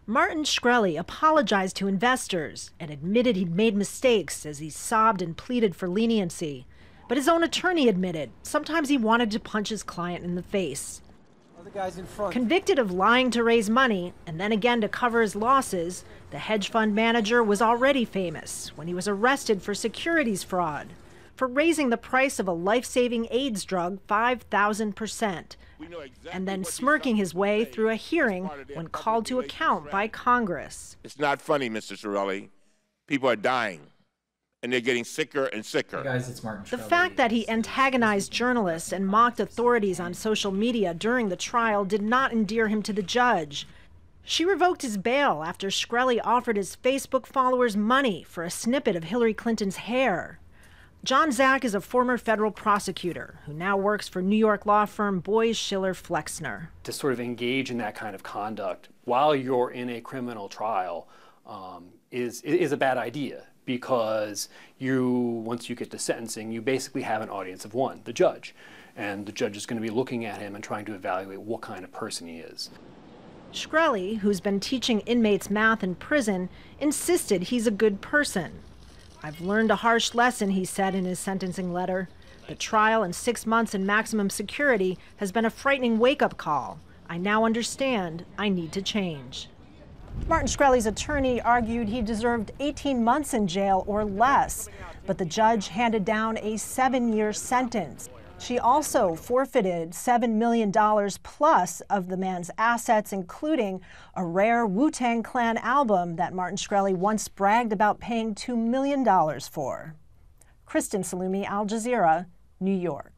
Martin Shkreli apologized to investors and admitted he'd made mistakes as he sobbed and pleaded for leniency. But his own attorney admitted sometimes he wanted to punch his client in the face. The guys in front. Convicted of lying to raise money and then again to cover his losses, the hedge fund manager was already famous when he was arrested for securities fraud, for raising the price of a life-saving AIDS drug 5,000%, and then smirking his way through a hearing when called to account by Congress. It's not funny, Mr. Shrkeli. People are dying, and they're getting sicker and sicker. Hey guys, it's Martin The Shkreli. fact that he antagonized journalists and mocked authorities on social media during the trial did not endear him to the judge. She revoked his bail after Shkreli offered his Facebook followers money for a snippet of Hillary Clinton's hair. John Zak is a former federal prosecutor who now works for New York law firm Boies Schiller Flexner. To sort of engage in that kind of conduct while you're in a criminal trial is a bad idea, because once you get to sentencing, you basically have an audience of one, the judge. And the judge is going to be looking at him and trying to evaluate what kind of person he is. Shkreli, who's been teaching inmates math in prison, insisted he's a good person. "I've learned a harsh lesson," he said in his sentencing letter. "The trial and 6 months in maximum security has been a frightening wake-up call. I now understand I need to change." Martin Shkreli's attorney argued he deserved 18 months in jail or less, but the judge handed down a 7-year sentence. She also forfeited $7 million plus of the man's assets, including a rare Wu-Tang Clan album that Martin Shkreli once bragged about paying $2 million for. Kristen, Saloomey, Al Jazeera, New York.